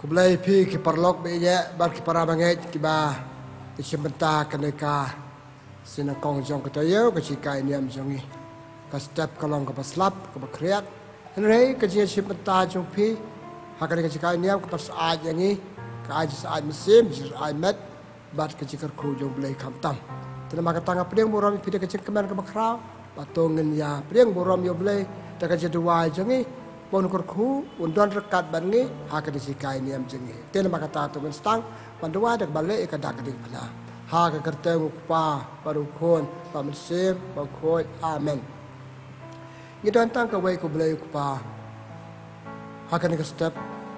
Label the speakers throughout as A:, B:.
A: Kublai pi ki parlok be ye bar ki para bangai ki ba ki sebentar kaneka sinang kong jong ka tayo ka chikai niam jongi ka step kalong ka paslap ka bakriat henrei ka je sebentar jong pi hakane ka chikai niam ka pas aj yangi ka aj sa aj mesim jir aj met bat ka jikar ku jong blai kam tam tenama ka tanga pedeng borom pi ka cingkeman ka bakrau patongen ya pedeng borom yo blai ta ka jedua jongi pon korku undon rekat bangi ha ka disikai niam jengi ten makata to menstang pandwa dak bale ka dak dik pana ha ka kerteng pa baru kon pa mensem pa khoi amen ni don tang ka wei ku blai ku pa ha ka ni ka step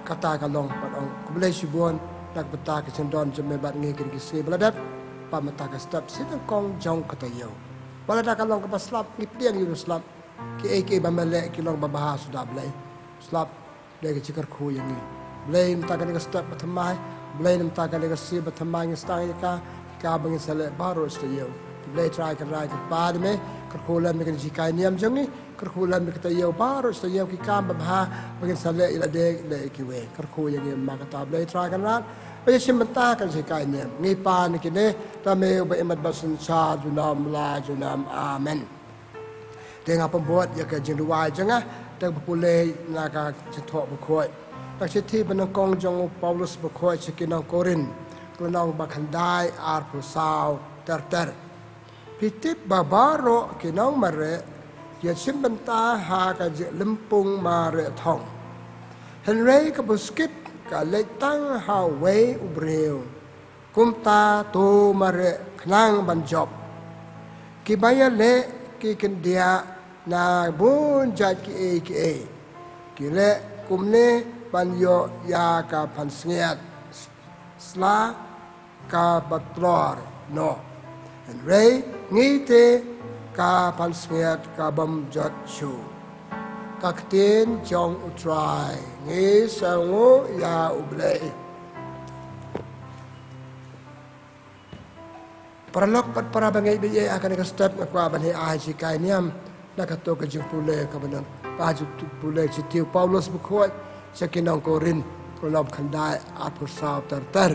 A: kata ka long pa ong ku blai shibon dak bata ka cendon jeme bat ngi kin ki se bladat pa mata ka step sidang kong jong ka tayo bala dak ka long ka paslap ni piang yu slap ki ek bamale ki long babah sudah blai slap dari cikar ku yang ni blai mta ka ni step bathamai blai mta ka ni si bathamai ngi stang ka bang sale baro stayo blai try ka rai ka pad me kar ku lam ka jikai niam jang ni kar ku lam ka tayo baro stayo ki ka babah bang sale ila de le ki we kar ku yang ni ma ka ta blai try ka rat ai simta ka jikai niam ni pa ni ki ne ta me ba emat basun cha junam la junam amen tengah pembuat ya ke jenduai jengah tak berpulih naga cetok berkoi tak siti benangkong jong Paulus berkoi sekinang Korin kelenong bakandai ar pusau ter pitip babaro kinong mare ya simbenta ha ka lempung mare thong henrei ka buskit ka letang ha wei ubreu kumta to mare knang banjob kibaya le ki kendia na bun jat ki le kumne panyo ya ka pansngiat sla ka batlor no and ray ngite ka pansngiat ka bam jat chu kaktin jong utrai ngi sangu ya ublei paralok pat para bangai biye akan ka step ngakwa bani ai sikai niam nakato ka jupule ka banang paju pule citiu Paulus bukhoi sekinang Korin kolab khandai apusau ter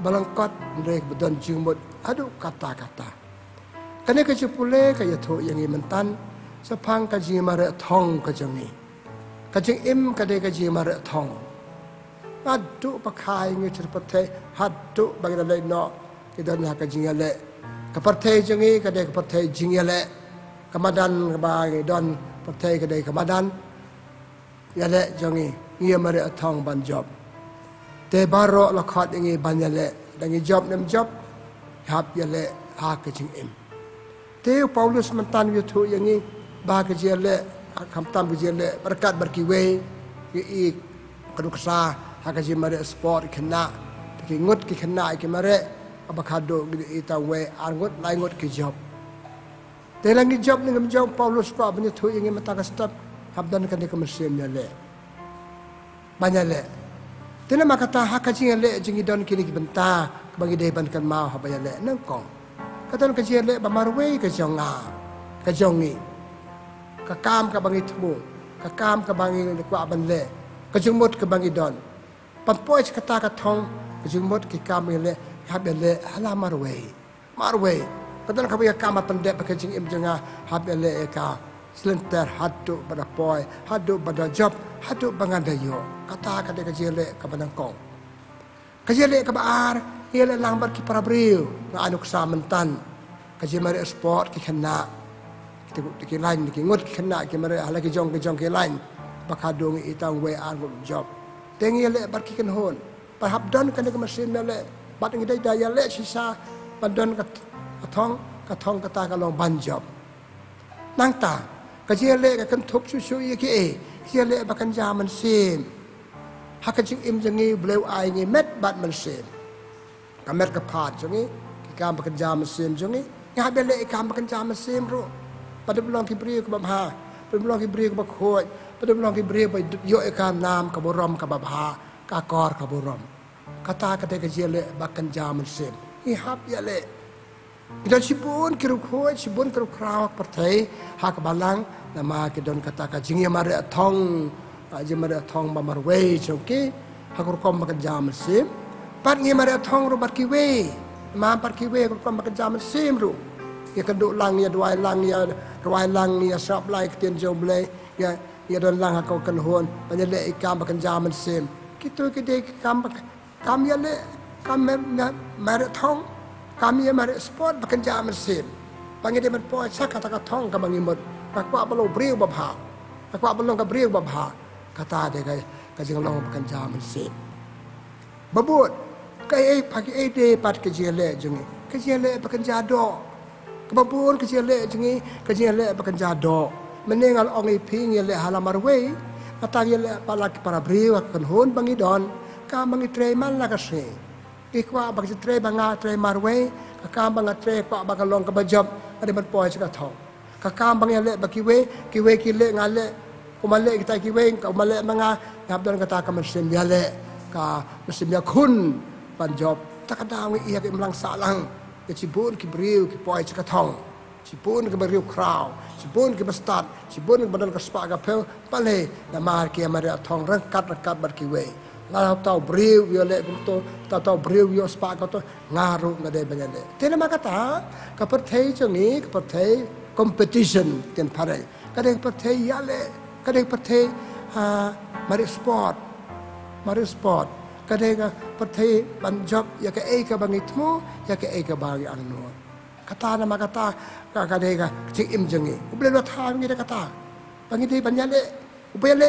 A: balangkat ndek bedan jingmut adu kata-kata kane ka jupule ka yatho yangi mentan sapang ka jimare thong ka jangi ka jing im ka de ka jimare thong adu pakhai ngi chirpathe hadu bagdalai no kidan ha ka jingale ka parthe jangi ka de ka parthe jingale Kamadan kebangi don partai kedai kamadan yale jangi ia mari athong ban job te baro lakhat ingi ban yale dangi job nem job hap yale ha ke jing im te Paulus mentan yuthu yangi ba ke jele kam tam ke jele berkat berkiwe i kaduksa ha ke jing mari sport kena ki ngut ki kena ki mari abakado i tawe angut lai ngut ki job Telangi job ni ngam job Paulus ko abni thu ingi mata ka step habdan kan ka mesin ya le banya le tena makata hakajing le jingi don kini benta bagi dei ban kan mau habaya le nang kong katon ka je le ba marwe ka jonga ka jongi ka kam ka bangi thu ka kam ka bangi ko aban le ka jungmot ka bangi don pampoi kata ka thong ka jungmot ki kam le habya le hala marwe Kadang kami kama pendek pakai jing im jenga habele eka slenter hadu pada poi hadu pada job hadu bangandayo kata kade kajele ka banangkong kajele ka baar ile langbar ki parabriu na anu kesamantan kajemare sport ki kena ki lain ki ngot ki kena ki mare hala ki jong ki lain bakadung itang we an job tengi le bar ki ken hon pa habdan kan ka mesin le bat ngi dai daya le sisa padon ka thong kata ka long ban job nang ta ka jele ka kan thop su ye ki jele ba kan jaman sim ha ka jing im jangi bleu ai ngi met bat man sim ka met ka phat jangi ki kam ba kan jaman sim jangi nga bele kam ba kan jaman sim ro padum long ki bri ko ba ha padum long ki bri ko ba khoi padum long ki bri ba yo e kam nam ka borom ka ba ha ka kor ka borom kata ka te ka jele ba kan jaman sim i hap yele Kita sibun kiruk hoi, sibun kiruk krawak partai hak balang nama kita don kata ka jingi mare thong ba marwei chongki hakurkom makan jam sim pat ngi mare thong ro bat kiwe ma pat kiwe hakurkom makan jam sim ru ya keduk lang ya dua lang ya shop lai ketien jom le ya don lang hakau kan hon panjale ikam makan jam sim kitu kide kam ya le kam mare thong kam ya mare sport makan jam sim pangi de man poi sak kata ka thong ka mangi mot kakwa balo briu ba bha kakwa balo ka briu ba bha kata de ka jing long makan jam sim babut kai pagi de pat ke jele jungi ke jele makan jado kebabun ke jele jungi ke jele makan jado menengal ong iping yele halamar we kata yele palak para briu kan hon bangi don ka mangi tre man la ka se ikwa bag tre banga tre marwe ka banga tre kwa bag long ka bajab ada man poi ka thong ka bang yele bakiwe kiwe ngale kumale kita kiwe ka male manga ngabdon kata ka mesim yale ka mesim ya kun panjob takadawi iya ke mlang salang ke cibun ki briu ki poi ka thong cibun ke briu kraw cibun ke bestat cibun ke badan ka spa ka pel pale na mar ki amare thong rangkat bar kiwe ngalau tau briu yo le to tau briu yo spa ka to ngaru ngade banyale tena makata ka perthei chungi ka perthei competition ten pare kadeng perthei yale kadeng perthei mari sport kadeng perthei banjob ya ka ka bangitmu ya ka bangi anu kata na makata ka kadeng cik im jengi ubele lo tha ngi de kata bangi de banyale ubele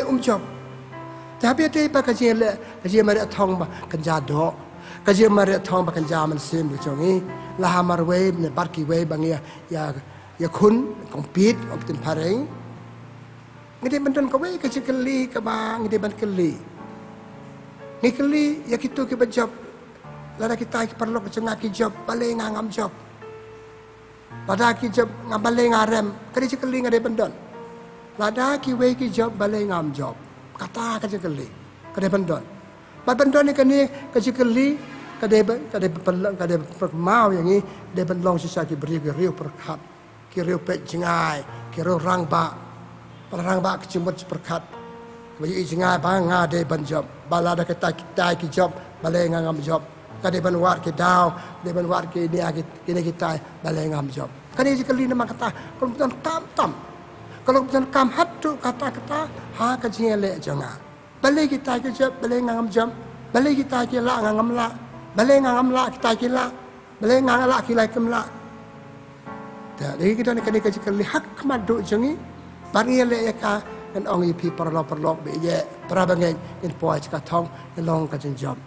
A: umjob tapi te pa kajele mari thong ba kanja do kajele mari thong ba kanja man sim lu chongi la hamar we ne barki we bangi ya kun compete of tin pareng ngide bandan ka we ka cikeli ka bang ngide ban keli nikeli ya kitu ke bajab lada kita ki perlu ke cenga ki job bale ngam job lada ki job ngabale ngarem kadi cikeli ngade bandan lada ki we ki job bale ngam job kata kaje keli kade bandon bandon ni kani kaje keli kade pelang kade mau yang ni de bandong sisa ki beri ki riu perkat ki riu pet jengai ki riu rang ba ki cimut perkat bagi jengai ba nga de banjob balada kata kita ki job bale ngam job kade banwar ki daw de banwar ki ni kini kita bale ngam job kani keli nama kata kalau tam kalau bukan kam hatu kata-kata ha kajele jangan balik kita ke job balik ngam jam balik kita ke la ngam la balik ngam la kita ke la balik ngam la kita ke la jadi kita ni kena kaji kali hak madu jangi bari le ka kan ong ipi perlo be ye prabangai in poi ka thong long ka job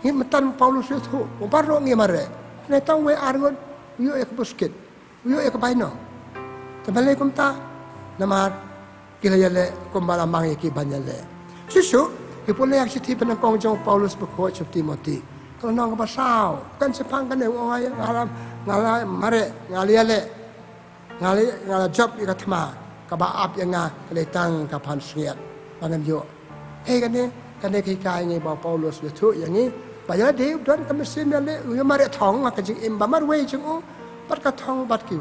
A: ni matan Paulus itu baro ngi mare ne tong we argon yo ek busket yo ek baino tabale kumta nama kila yale kumbala mangi ki banyale susu ipole yak siti penangkong jong Paulus beko chop Timothy kalau nong ba sao kan sepang kan oi ngala mare ngala job ikatma ka ba ap yang le tang ka pan siat pangan yo kan ne ki kai ni ba Paulus betu yang ni ba ya de don ka mesin yale yo mare thong ka jing im ba mar we jing o pat ka thong bat ki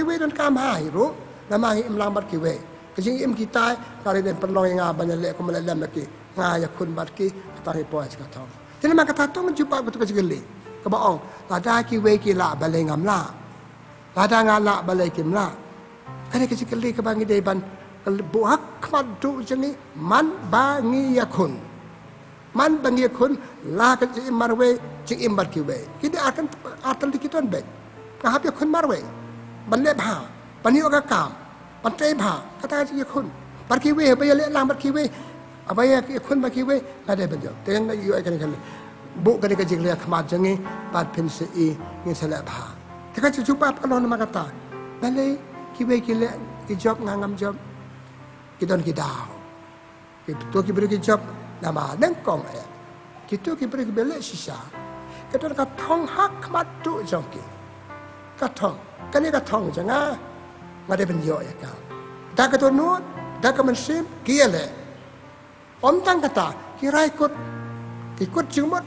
A: we don kam hai ro nama im lambat ki we kajing im kita kali den perlong yang banyak le ko malam laki ya kun bat ki tahi poa ka thong tena ma kata tong jumpa betul ka jigeli ka baong lada ki we ki la balai ngam la lada ngala balai kim la kane ka jigeli ka bangi de ban bu hak madu jengi man bangi yakun la ka im marwe jing im bat ki we kini akan dikiton be ka hab yakun marwe balle bha Pani oga kam, pantai bah, kata aja yakun. Barkiwe, bayar le lang barkiwe, abaya yakun barkiwe, ada banjir. Tengah you akan kali, bu kali kaji lihat kemat jengi, bad pensi ni selak bah. Tengah jumpa kalau nama kata, balai kiwe kile job ngam job, kita daw. Kita beri job nama nengkong ayat. Kita beri beli sisa. Kita nak thong hak kemat tu jongki. Katong, kan ni katong jangan. Ngade benjo ya kau. Dah kata nut, dah kau mensim, kia le. Om tang kata, kira ikut cumut.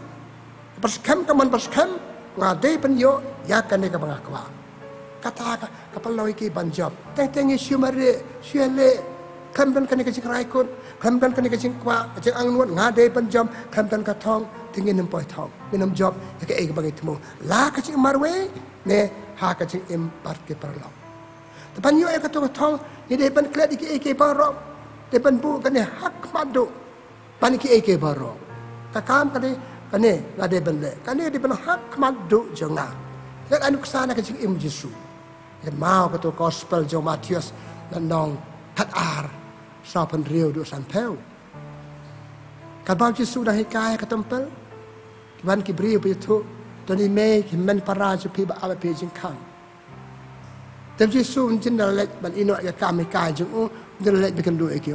A: Perskem kaman perskem, ngade benjo, ya kan ni kau mengakwa. Kata kapal loi ki banjob. Teng-tengi siumare, siale, Klam dan kani kecing raikun, klam dan kani kecing kwa, kecing angnuat ngade penjam, klam dan katong tingin nempoi tong, minum job, ya ke bagi temu. La kecing marwe, ne ha kecing empat ke perlok. Tepan yo katong, ya depan klet iki barok, depan bu kani hak madu, pan iki barok. Kakam kani ngade bende, kani depan hak madu jonga. Kat anu kesana kecing Yesus. Kan mau ke gospel jo Matius dan nong hat ar sapan riu du san peu. Kan bau Yesus dah hikaya ke tempel. Kiban ki brio pi tu toni me ki men para ju pi ba aba pi jing kang. Tem Yesus jin dah lek ban ino ya kam hikaya jung jin lek bikin du iki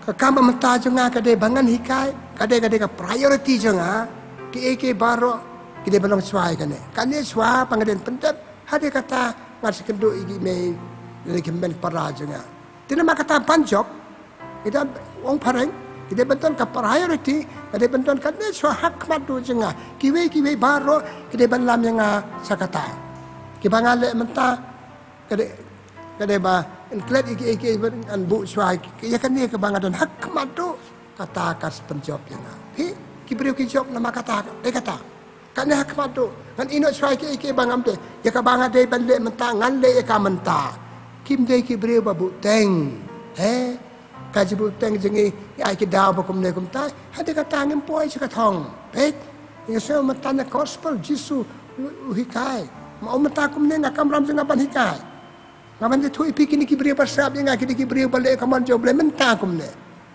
A: ka kam mata jonga ka de bangan hikaya ka de ka priority jonga ki baro kita belum sesuai kan? Kan dia sesuai pengaden pendap. Hadi kata ngasih kenduk igi me lagi men parajanya. Tidak mak kata panjok. Kita orang pareng. Kita benton ke priority. Kita benton kan dia sesuai hak madu jenga. Kiwe baru kita benlam yang sakata. Kita ngalek mentah. Kita ba inklet igi an bu sesuai. Ya kan dia kebangadan hak madu kata kas penjop yang. Kibrio kijop nama kata. Dia kata. Kan hak madu kan ino swai ke bangam te ya ka banga de bande mentang ngan le ka menta kim de ki breu babu teng ka jibu teng jengi ai ki daw ba kum ne kum ta hade ka tangem poi ka thong pet ya so matan gospel jisu hikai ma mata kum ne na kam ram jenga ban hikai ngaban de thui pikini ki breu pasab nga ki breu bale ka man jo ble menta kum ne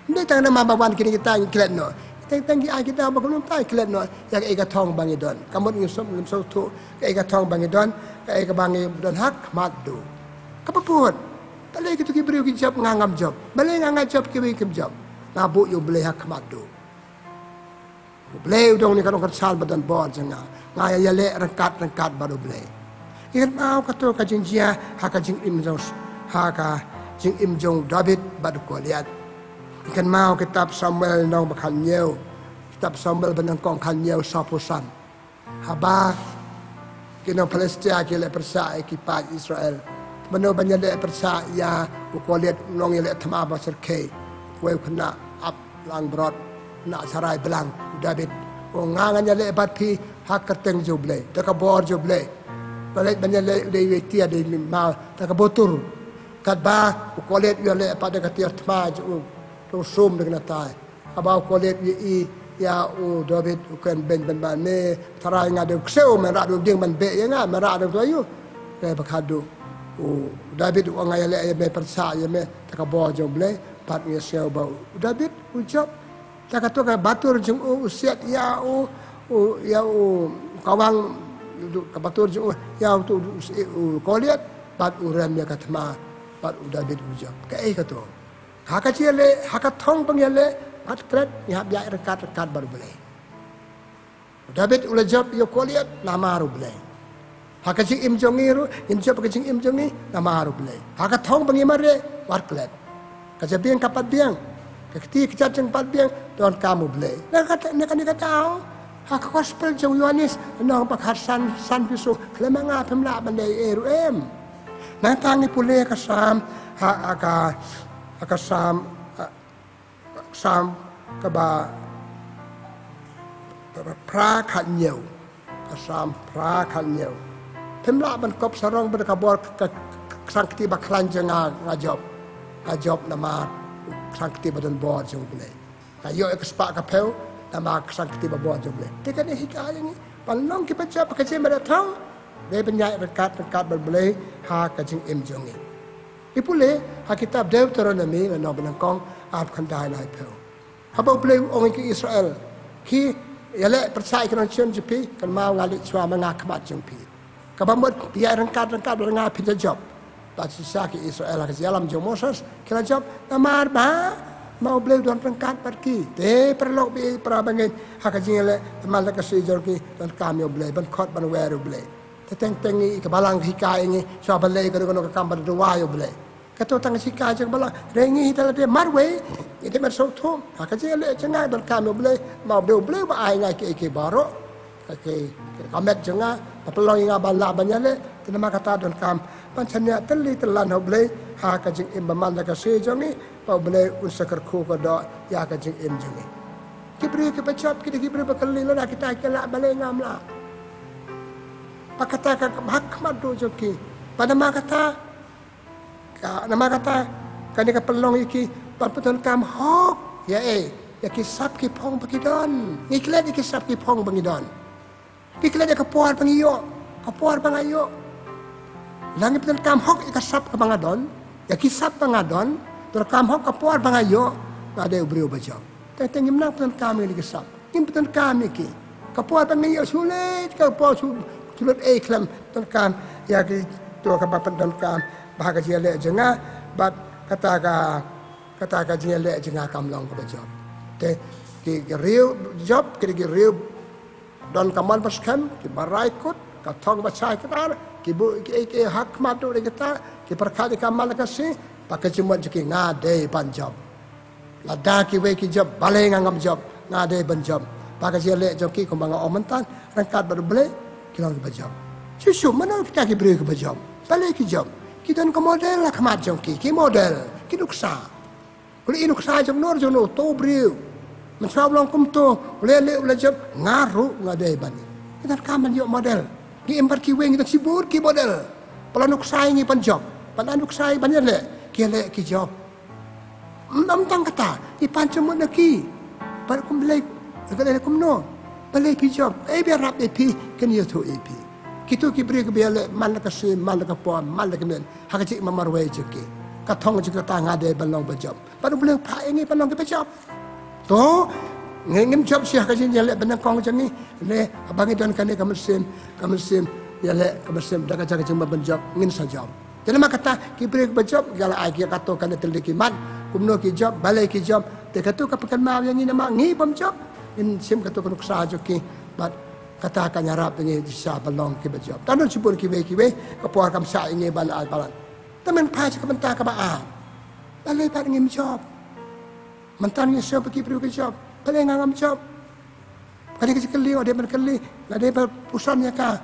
A: ndai tang na ma bawan ki ta klet no tenggi kita bakulum tai klet no ya ega thong bangi don kamot ngusum ngusum tu ega thong bangi don ega bangi don hak madu kapaput tale gitu ki beriu ki job ngangam job bale ngangam job ki kim job nabu yo bele hak madu bele dong ni kan sal badan bor janga ngaya ya le rengkat baru bele ingat mau kato ka jingjia haka jing im jong haka jing im jong David badu ko liat ikan mau kitab Samuel nong bakal nyeu kitab Samuel benang kong kan nyeu sapusan haba kinong Palestina kile persa ekipa Israel meno banyak le persa ya ukolet nong ile thama basar ke we kena up lang brod na sarai belang David o nganganya le batpi hak kerteng joble taka bor joble balik banyak le de tia de mal taka botur kadba ukolet yo le pada katir thama jo tu sum dengan tai abau kolet yi ya u David ukan ben ne tarai ngade kseu mera du ding ban be ya nga mera du tu ke bakadu u David u ngaya me persa ya me takabo joble pat nge seu bau David ucap takato ka batur jung u siat ya u kawang ka batur jung ya tu kolet pat u rem ya katma pat u David ucap ke kato haka ciele haka thong pangyale pat kret ya biak rekat baru boleh David ula job yo koliat nama ru boleh haka cing im jongiru im job ka cing im jongi nama ru boleh haka thong pangimare war klet ka jabiang kapat biang ka kti kecat jeng pat biang don kamu boleh na kata haka gospel jong Yohanes nong pakhat san pisu klemanga pemla bandai eru nang tangi pule ka sam haka sam kaba pra khat nhiều sam pra khat nhiều thêm lạ ban kop sarong ban kabor sankti ba klan janga ngajob nama sankti badan bor jong ble ayo ekspa ka peu nama sankti ba bor jong ble tekan hikaya ni palong ki baca pakaje mara thau de banyai rekat ble ha ka jing im jongi ipule ha kitab Deuteronomy la no benangkong ap khandai lai peu habau ble ong ki Israel ki yale persai kan chen jepi kan mau ngali chwa manga khabat jengpi kabamot biar rengkat nga pita job ta sisa ki Israel ka jalam jo Moses kila job tamar ba mau ble don rengkat pergi te perlok bi prabangen ha ka jingale mal ka si jor ki don kamyo ble ban khot ban weru ble teng tengi ke balang hikai ni so balai ko no ka kambar do wayo ble kato tang hikai jang balang rengi tala de marwe ite mar so thom ha ka jele changa don kam ble ma ble ba ai ngai ke baro ke kamet janga pelong nga bala banyale tinama kata don kam pancanya teli telan ble ha ka jing im baman la ka se jong ni pa bele usakar khu ko do ya ka jing im jong ni kibri ke pacap kita kibri bakali la kita kala bale ngam la pakata ka hak madu joki pada makata ka nama kata kan ka pelong iki paputan kam hok ya ya kisap ki phong pagidon iklan ki kisap ki phong pagidon iklan ka puar pangiyo kapuar pangayo langit putan kam hok ikasap ka pangadon ya kisap pangadon tur kam hok kapuar pangayo ada ubrio bajam tengim na putan kami ni kisap ngim putan kami ki kapuar pangiyo sulit kapuar sulit iklam putan kam ya ki tu ka paputan kam bahaga jele jenga bat kata ka jele jenga kam long ka bajam te ki riu job ki riu don kamal paskam ki barai kut ka thong bachai ka ki bu ki hak matu de kita ki perkha kamal ka si pakai cuma ki nga de ban job lada ki we ki job balai ngam job nga de ban job pakai jele job ki ko banga omentan rangkat baru bele ki long ka job susu mana kita ki beri ka job balai ki job kita nak model lah kemat jongki, ki model, ki nuksa. Kalau ini nuksa jong nor jong no, to beriu. Mencoba long kum to, lele job ngaruh ngadai bani. Kita kaman yuk model, ki empat ki weng kita sibur ki model. Kalau nuksa ini pan job, pan nuksa ini banyak le, ki job. Tang kata, ipan cuma neki, pan kum belai, kalau kum no, belai ki job. Biar rap pi, kan you to pi. Kita kibri ke biar mal ke sim, mal ke pom, mal ke men. Hak cik mamarway jeki. Katong juga tangga de balong berjob. Baru boleh pak ini balong ke berjob. Tu ngem job sih hak cik jelek benang kong macam ni. Le abang itu kan ni kamersim jelek kamersim. Dah kerja cuma berjob ngin sajob. Jadi mak kata kibri ke berjob. Kalau aiki kata kan terleki mat. Kumno ki job, balai ki job. Dekatu kapakan mau yang ini nama ngi berjob. In sim kata kan uksa joki. But kata akan nyarap dengan bisa balong ke berjob. Tanah cipur kiwe kepuar kam sa ini balan balan. Teman paj ke mentah ke baat. Balai pat ngim job. Mentan ni siapa pergi ke job. Balai ngam job. Kali kali ada berkali, ada berusan ya kah.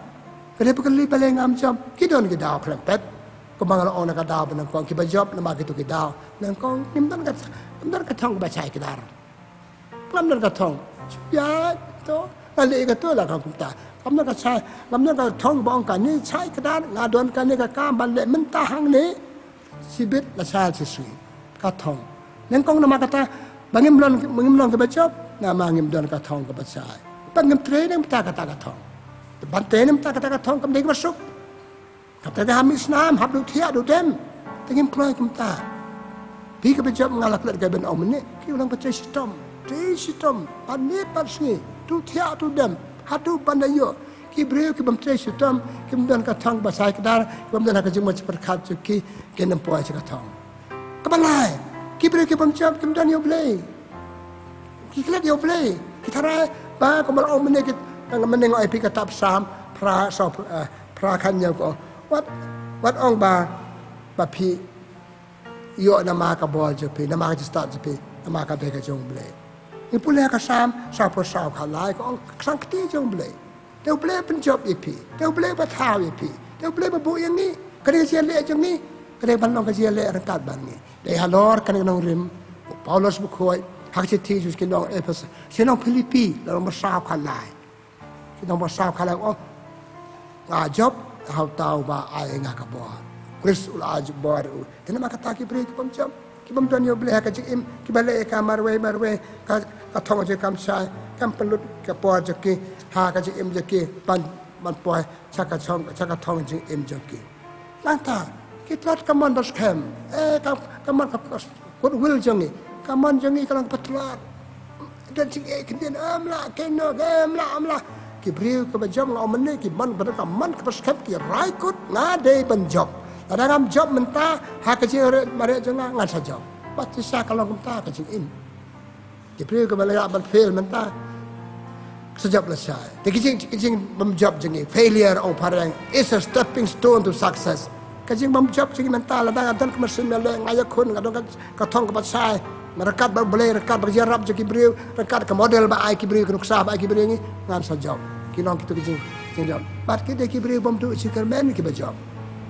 A: Ada berkali balai ngam job. Kidon ke dau kelempet. Kemana orang nak dau benang kong ke job nama gitu ke dau. Benang kong nimdan katong baca kedar. Pelan katong. Ya tu. Kali itu lah kamu tak. Kamu nak cai, kamu nak thong bong kan ni cai kedar ngadon kan ni kakam balik mentah hang ni sibit lah cai sisui kathong. Nengkong nama kata bangim long ke bacop, nama ngim don kathong ke bacai. Bangim training tak kata kathong. Bantai ni tak kata kathong kamu dah masuk. Kata dah hamis nam, hab du tiak du dem. Tengim keluar kamu tak. Pi ke bacop ngalak lek ke ben om ni, ki ulang bacai sistem. Sistem, panit pasni. Tu tiak tu dem, hatu pandayo. Ki breu ki bamtre sistem, ki mdan kathong basai kedar, ki mdan ka juma perkat ki kenem poai kathong. Kabalai, ki breu ki bamchap ki mdan yo play. Ki klet yo play. Ki tarai ba ko mal om ne ki tang meneng ai pi katap sam pra so pra kan yo ko. Wat ong ba pi yo nama ka bol je pi, nama ka start je pi, nama ka be ka jong play. Ini pula kasam, siapa sah kalai, kau sang keti jom boleh. Dia boleh penjob ipi, dia boleh bertahu ipi, dia boleh berbuat yang ni. Kerana kajian lek jom ni, kerana balong kajian lek rangkat bang ni. Dia halor kerana nong rim, Paulus bukhoi, hak citi jus kinong epes, sinong Filipi, lalu bersah kalai, sinong bersah kalai. Oh, ngajab, hau tahu bah ayah ngakabuat. Kris ulah ajab baru. Kenapa kata kibri kipamjam? Kibam tuan yo boleh hak cik im, kibalik kamar marwe. Katong je kam sai kam pelut ke por je ki ha ka je im je ki pan man poi chaka thong je im je ki lanta ki tlat kaman bas kem kaman ka kod wil je ni kaman je ni kalang patlat dan sing kedin amla keno amla ki briu ke bajam ngau men ki man ber kaman ka bas kem ki rai kod ngade ban job kadang job mentah ha ka je mare je ngan sa job pat sa kalau mentah ka je im. Jadi kalau kita berfail mentah sejak selesai. Tapi kecing memjob jengi failure orang parang is a stepping stone to success. Kecing memjob jengi mentah ladang adan kemesin meleng ayah kun kadang katong kepat saya merekat boleh rekat berjarab jengi beriu rekat ke model ba ai kibriu ke nuksah ba ai kibriu ni ngan sejak. Kilong kita kecing job. Bat kita kibriu bom tu superman ki berjob.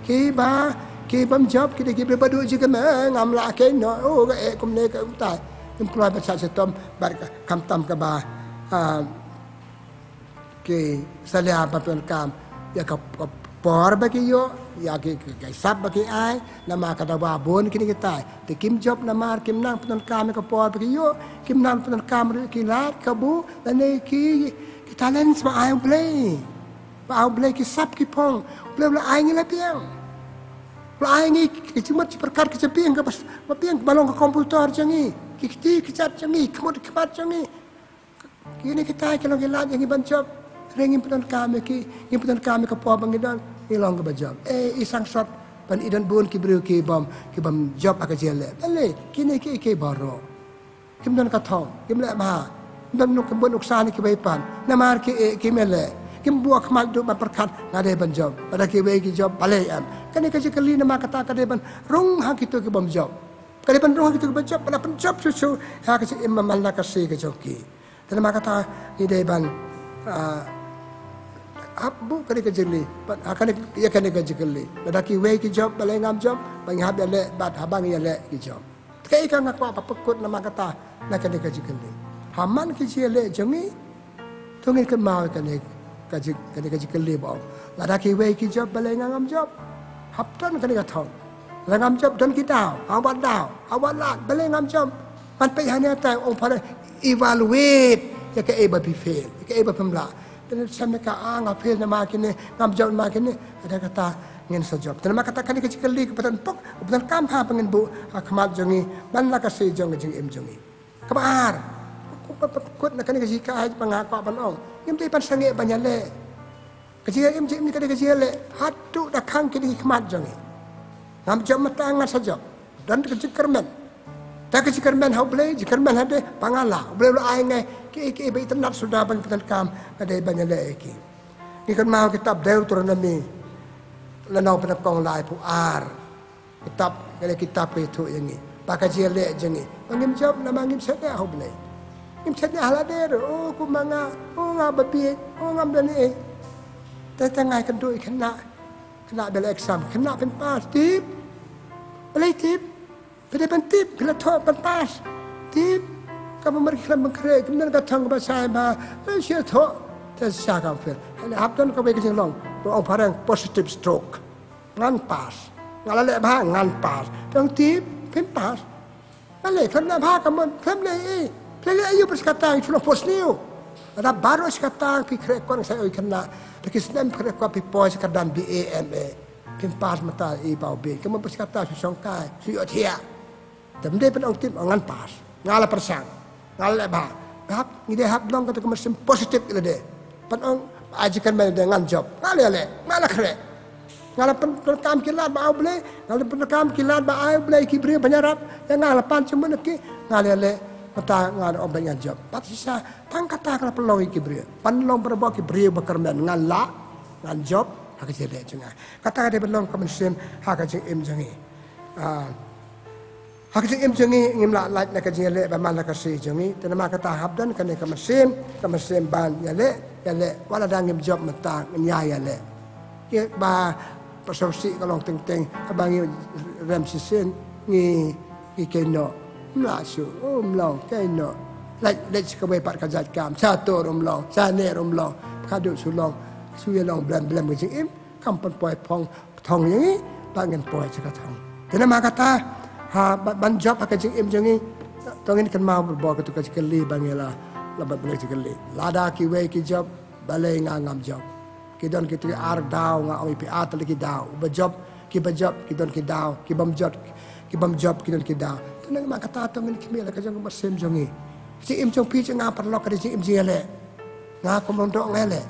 A: Ki ba ki bam job ki ki berbadu je ke ngam la ke no oh ke kum ne ke utai kum keluar pasal setom bar kam tam ke ba ke salia papen kam ya ka por bagi yo ya ke sab bagi ai nama kata ba bon kini kita te kim job nama kim nang papen kam ke por bagi yo kim nang papen kam ki lat kabu dan ki talent ma ai play ba play ki sab ki pong play la ai ni la piang la ai ni ki cuma perkar ki piang ke pas piang balong ke komputer jangi ki cat jangi kemud kemat jangi kini kita kalau gelat jangi ban job ringin putan kami ki putan kami ke po bangidan ilong ke bajam isang shot pan idan bun ki bru ki bom job aka jele bale kini ki baro kim dan ka thong kim le ma dan nuk bun uksani ki baipan namar ki mele kim buak mal du ba perkat ngade ban job pada ki be ki job bale am kani ka jikali nama kata kade ban rung ha kitu ki bom job kade ban rung ha kitu ki job pada pen job susu ha ka imam Allah ka si ki joki dan nama kata ide ban abu kani kejeli akan ya kani kejeli pada ki we ki job balai ngam job bang hab le bat habang ya le ki job kai kan aku apa pekut nama kata na kani kejeli haman ki jele jami tungin ke mau kani kejeli ba pada ki we ki job balai ngam job hab tan kani ka thong ngam job dan ki dau awat lat balai ngam job man pe hanya tai ong pada evaluate ya ke eba pi fail ke eba pemla dan sampai ke ngapil nama kini ngam job nama kini ada kata ngin sejob dan nama kata kani kecikali kebetulan pok kebetulan kamha pengen bu kemat jongi ban la kasih jong jeng em jongi kebar kut nak kani kecika ai pangako ban ong ngim ti pan sange banyale kecika em jeng ni kani kecile hatu dakang kini kemat jongi ngam job matangan sejob dan kecikermen tak kecikermen hau boleh cikermen hade pangala boleh ai ngai ki be internet sudah ban petan kam ada banyak lagi ni kan mau kitab Deuteronomy lanau pen kong lai pu ar kitab itu yang ni pakai jele jengi ngim job nama ngim sada hau boleh ngim sada halader oh ku manga oh ngababi oh ngam dan ni tangai kan doi kena bel exam kena pen pas tip boleh tip pada pen tip bila thok pen pas tip kamu mereka mengkreat kemudian katang kepada saya bah saya tahu saya akan fail. Hanya habdan kau bagi long, orang parang positive stroke, ngan pas, ngalale bah ngan pas, tang tip pin pas, ngalale kerana bah kamu kerana play ayu bersekatang itu pos new, ada baru sekatang pikir kau saya kena, tapi senang pikir kau pipoi sekadang BAMA, pin pas mata bau B, kamu bersekatang susongkai, suyotia, tapi dia pun orang tip ngan pas, ngala persang. Ngalai bah, ini hab long kata kemesin positif ile deh. Penong ajikan main dengan job. Ngalai kere. Ngalai penekam kilat bah boleh, ngalai penekam kilat bah boleh kibri penyarap. Yang ngalai pan cuma nak ngalai kata ngalai orang dengan job. Pasti saya tang kata kalau pelong kibri. Panlong berbawa kibri berkermen ngalai ngan job hak jadi cengai. Kata dia pelong kemesin hak jadi jangi. Hakik im jengi ngim la like nak jele ba man la kasi jengi tanama kata habdan kan ka mesin ban yale wala dangim job mata nya yale ke ba pasopsi kalong ting abangi rem sisen ni keno mlasu mlong keno like ka we pat ka jat kam cha to long cha ne long ka du su long su ye long blam jing im kam pon poi pong thong yang ba ngen poi cha thong tanama kata ban job akan jeng em jengi tongin kan mau berbawa ke tukar sekali bangela labat beli sekali lada ki we ki job balai ngam job ki don ki tu ar daw nga oi pi atal ki daw ba job ki don ki daw ki bam job ki don ki daw tenang mak kata tongin ki mela ka jeng masem jengi si em jong pi jeng ngapar lok ka jeng em jele nga ko mondok ngele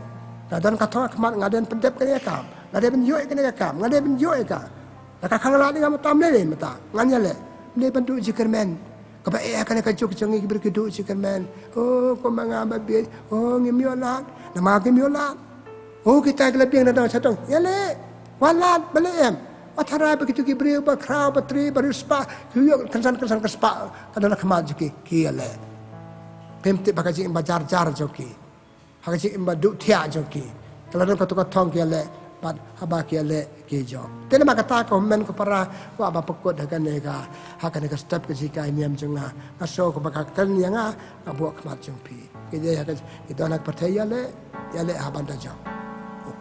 A: dan kata kemat ngaden pendep ka kam ngaden yoy ka kam ngaden yoy ka Laka kangala ni ngam tam le mata nganya le ne bantu jikermen kaba akan ka juk jangi berkedu jikermen oh ko manga babi oh ngimiola nama ngimiola oh kita gelebiang datang satong ya le walat balem watara begitu kibri ba kraw batri barispa kuyok kansan kespa kadana kemaj ki le pemti baka ji imba jar joki haka ji imba du thia joki kalau ka to ka thong ki le bat habaki ale ki job tena makata ko men ko para ko aba pekut hakan ka step ke jika miam jenga aso ko bakakan yang abu kmat jumpi ke hakan itu anak percaya le habanda job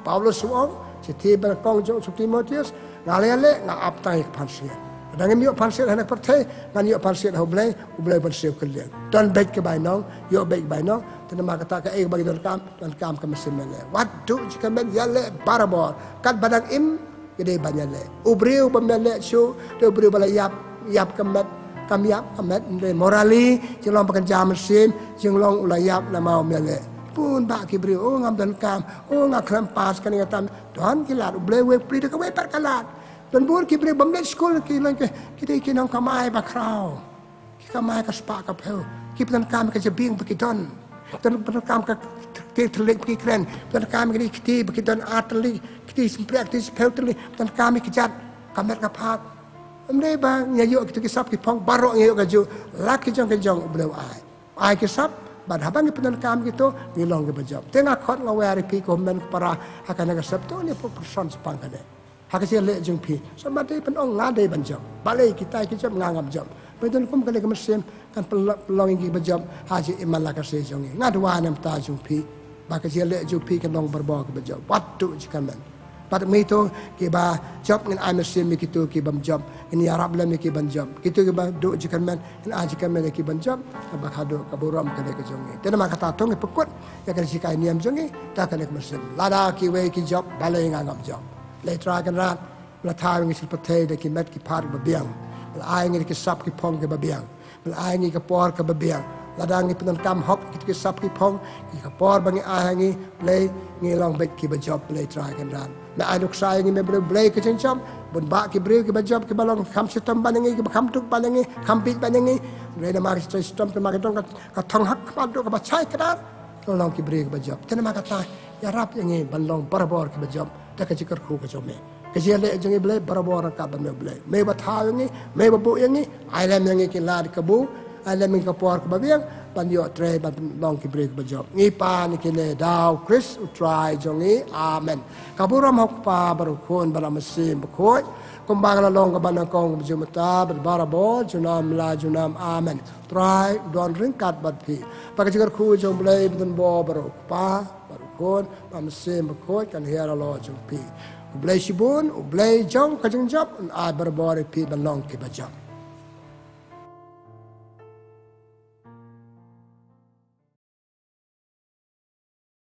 A: Paulus wong seti berkong jong Timotius ngale ngaptai pansia dan ngemi pansia anak percaya ngan yo pansia ublay pansia kalian dan baik ke bainong yo baik bainong tena makata ka bagi dan kam ka mesin mele wadu jika men yale barabor kat badang im gede banyale ubriu pemele su de ubriu bala yap kemet kam yap amet de morali jinglong pekerja mesin jinglong ulayap na mau mele pun bak kibriu ngam dan kam ngak krempas kan ngatam don kilat ublay we pri de ka we par kalat dan bur kibriu bamle school kilan ke kita kinong kamai bakrau kamai ka spa ka peu kipan kam ka jebing bekidon dan perkam ke telik pergi keren dan kami ini kita begitu atli kita praktis pelteli dan kami kejar kamera kapak amne bang nyayo kita kisap kipong barok nyayo kaju laki jong beliau ai kisap bad habang ipan kami gitu ngilong ke bejab tengah kot ngawari pi komen para akan ngasap tu ni person sepang kade hakasi le jong pi sama dei penong ngade banjab balai kita ngangam jam betul kum kale kemesin kan pelong ingi bejab haji iman la kasih jongi ngadwa nam ta jumpi bakasi le jumpi kan long berbawa ke bejab watu jikaman pada mito ke ba job ngan amesin mi kitu ke bam job ini arab la mi ke ban job kitu ke ba do jikaman in ajikaman ke ban job ba khado kaburam kale ke jongi tena makata tong pekut ya kan sikai niam jongi ta kan kemesin lada ki we ki job balai ngam job le tra kan rat la thai ngi silpate de ki met ki par ba biang ai ngi ke sap ki pong ke babiang ai ngi ke por ke babiang ladang ngi penan kam hop ki sap ki pong ki ke por bangi ai ngi play ngi long bet ki bajob play try kan ran na ai nuk sai ngi me play ke chencam bun ba ki brew ki bajob ki balong kam sistem bangi ki kam tuk bangi kam pit bangi re na mar system ke mar ka thong hak pa do ka ba chai kadar long ki brew ki bajob tena ma kata ya rap ngi balong barabor ki bajob ta ka jikar khu ka jome kejia le jongi ble barabor ka ban ble me ba tha ngi me ba bu ngi ai lam ngi ki lad ka bu ai lam ngi ka por ka babiang ban yo tre ban long ki break ba job ngi pa ni ki le daw chris try jongi amen ka bu ram hok pa baru kon bala mesim ba khoi kum ba la long ka ban kong bu jumata ba barabor junam la junam amen try don ring kat bat pi pa ka jikar khu jong ble ban bo baru pa baru kon ba mesim ba khoi kan hiara lo jong pi Ublay sibun, ublay jong kajang job, ai berbore pi balong ke bajam.